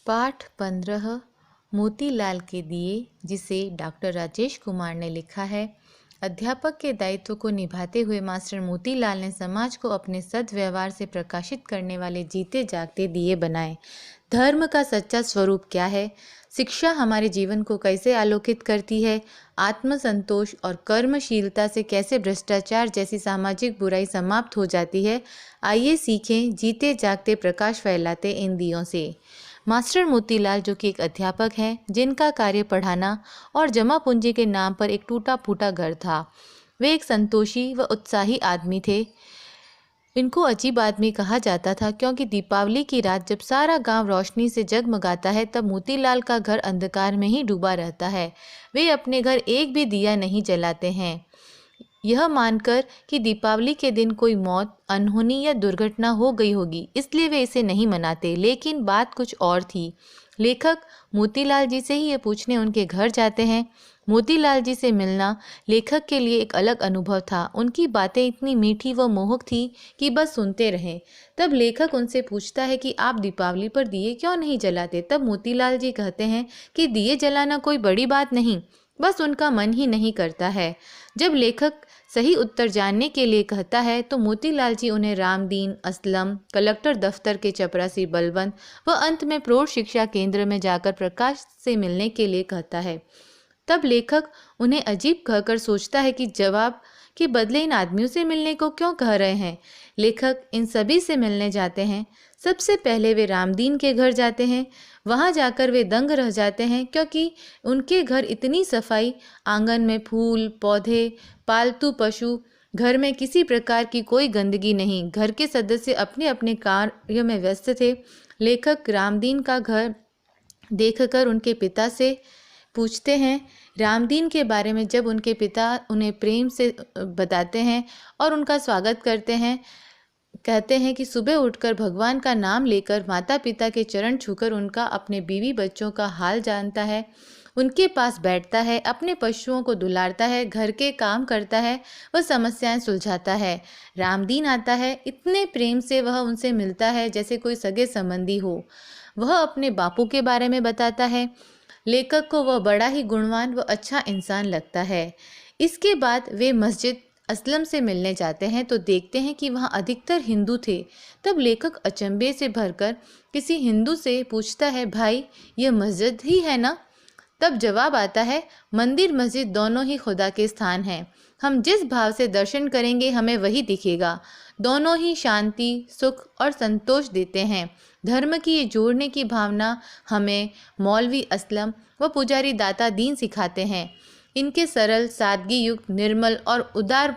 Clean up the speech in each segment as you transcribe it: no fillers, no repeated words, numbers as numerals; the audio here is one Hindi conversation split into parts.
पाठ 15 मोतीलाल के दिए, जिसे डॉक्टर राजेश कुमार ने लिखा है। अध्यापक के दायित्व को निभाते हुए मास्टर मोतीलाल ने समाज को अपने सद्व्यवहार से प्रकाशित करने वाले जीते जागते दिए बनाए। धर्म का सच्चा स्वरूप क्या है? शिक्षा हमारे जीवन को कैसे आलोकित करती है? आत्मसंतोष और कर्मशीलता से कैसे भ्रष्टाचार जैसी सामाजिक बुराई समाप्त हो जाती है? आइए सीखें जीते जागते प्रकाश फैलाते इन दियों से। मास्टर मोतीलाल, जो कि एक अध्यापक हैं, जिनका कार्य पढ़ाना और जमा पूंजी के नाम पर एक टूटा फूटा घर था, वे एक संतोषी व उत्साही आदमी थे। इनको अजीब आदमी कहा जाता था क्योंकि दीपावली की रात जब सारा गांव रोशनी से जगमगाता है, तब मोतीलाल का घर अंधकार में ही डूबा रहता है। वे अपने घर एक भी दिया नहीं जलाते हैं, यह मानकर कि दीपावली के दिन कोई मौत, अनहोनी या दुर्घटना हो गई होगी, इसलिए वे इसे नहीं मनाते। लेकिन बात कुछ और थी। लेखक मोतीलाल जी से ही ये पूछने उनके घर जाते हैं। मोतीलाल जी से मिलना लेखक के लिए एक अलग अनुभव था। उनकी बातें इतनी मीठी व मोहक थी कि बस सुनते रहे। तब लेखक उनसे पूछता है कि आप दीपावली पर दिए क्यों नहीं जलाते? तब मोतीलाल जी कहते हैं कि दिए जलाना कोई बड़ी बात नहीं, बस उनका मन ही नहीं करता है। जब लेखक सही उत्तर जानने के लिए कहता है तो मोतीलाल जी उन्हें रामदीन, असलम, कलेक्टर दफ्तर के चपरासी बलवंत व अंत में प्रौढ़ शिक्षा केंद्र में जाकर प्रकाश से मिलने के लिए कहता है। तब लेखक उन्हें अजीब कहकर सोचता है कि जवाब के बदले इन आदमियों से मिलने को क्यों कह रहे हैं। लेखक इन सभी से मिलने जाते हैं। सबसे पहले वे रामदीन के घर जाते हैं। वहां जाकर वे दंग रह जाते हैं क्योंकि उनके घर इतनी सफाई, आंगन में फूल पौधे, पालतू पशु, घर में किसी प्रकार की कोई गंदगी नहीं। घर के सदस्य अपने अपने कार्य में व्यस्त थे। लेखक रामदीन का घर देखकर उनके पिता से पूछते हैं रामदीन के बारे में। जब उनके पिता उन्हें प्रेम से बताते हैं और उनका स्वागत करते हैं, कहते हैं कि सुबह उठकर भगवान का नाम लेकर माता पिता के चरण छूकर उनका अपने बीवी बच्चों का हाल जानता है, उनके पास बैठता है, अपने पशुओं को दुलारता है, घर के काम करता है, वह समस्याएं सुलझाता है। रामदीन आता है, इतने प्रेम से वह उनसे मिलता है जैसे कोई सगे संबंधी हो। वह अपने बापू के बारे में बताता है। लेखक को वह बड़ा ही गुणवान व अच्छा इंसान लगता है। इसके बाद वे मस्जिद असलम से मिलने जाते हैं तो देखते हैं कि वहाँ अधिकतर हिंदू थे। तब लेखक अचंभे से भरकर किसी हिंदू से पूछता है, भाई यह मस्जिद ही है ना? तब जवाब आता है, मंदिर मस्जिद दोनों ही खुदा के स्थान हैं। हम जिस भाव से दर्शन करेंगे हमें वही दिखेगा। दोनों ही शांति, सुख और संतोष देते हैं। धर्म की ये जोड़ने की भावना हमें मौलवी असलम व पुजारी दाता दीन सिखाते हैं। इनके सरल, सादगी युक्त, निर्मल और उदार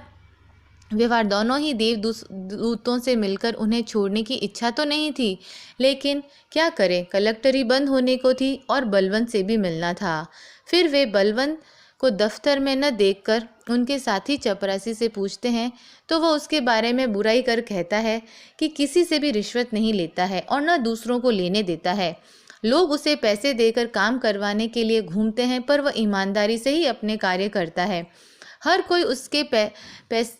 व्यवहार दोनों ही देवदूतों से मिलकर उन्हें छोड़ने की इच्छा तो नहीं थी, लेकिन क्या करें, कलेक्टरी बंद होने को थी और बलवंत से भी मिलना था। फिर वे बलवंत को दफ्तर में न देखकर उनके साथी चपरासी से पूछते हैं तो वह उसके बारे में बुराई कर कहता है कि किसी से भी रिश्वत नहीं लेता है और न दूसरों को लेने देता है। लोग उसे पैसे देकर काम करवाने के लिए घूमते हैं, पर वह ईमानदारी से ही अपने कार्य करता है। हर कोई उसके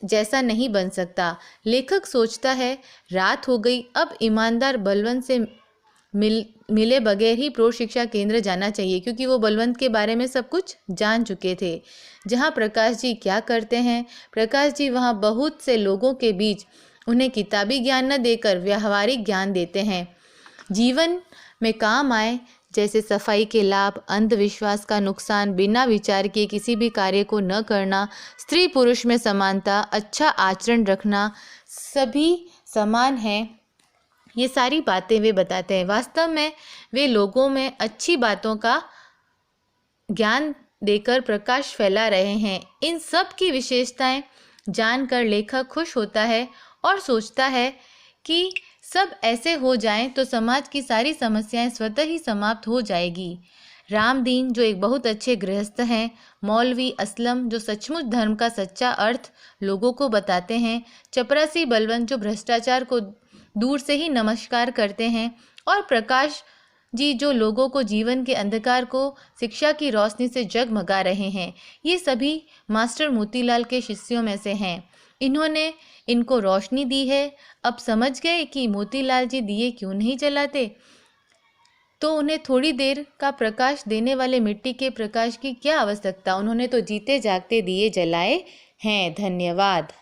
जैसा नहीं बन सकता। लेखक सोचता है, रात हो गई, अब ईमानदार बलवंत से मिले बगैर ही प्रौढ़ शिक्षा केंद्र जाना चाहिए, क्योंकि वो बलवंत के बारे में सब कुछ जान चुके थे। जहाँ प्रकाश जी क्या करते हैं, प्रकाश जी वहाँ बहुत से लोगों के बीच उन्हें किताबी ज्ञान न देकर व्यावहारिक ज्ञान देते हैं, जीवन में काम आए, जैसे सफाई के लाभ, अंधविश्वास का नुकसान, बिना विचार किए किसी भी कार्य को न करना, स्त्री पुरुष में समानता, अच्छा आचरण रखना, सभी समान हैं। ये सारी बातें वे बताते हैं। वास्तव में वे लोगों में अच्छी बातों का ज्ञान देकर प्रकाश फैला रहे हैं। इन सब की विशेषताएं जानकर लेखक खुश होता है और सोचता है कि सब ऐसे हो जाएं तो समाज की सारी समस्याएं स्वतः ही समाप्त हो जाएगी। रामदीन, जो एक बहुत अच्छे गृहस्थ हैं, मौलवी असलम, जो सचमुच धर्म का सच्चा अर्थ लोगों को बताते हैं, चपरासी बलवंत, जो भ्रष्टाचार को दूर से ही नमस्कार करते हैं, और प्रकाश जी, जो लोगों को जीवन के अंधकार को शिक्षा की रोशनी से जगमगा रहे हैं, ये सभी मास्टर मोतीलाल के शिष्यों में से हैं। इन्होंने इनको रोशनी दी है। अब समझ गए कि मोतीलाल जी दिए क्यों नहीं जलाते। तो उन्हें थोड़ी देर का प्रकाश देने वाले मिट्टी के प्रकाश की क्या आवश्यकता, उन्होंने तो जीते जागते दिए जलाए हैं। धन्यवाद।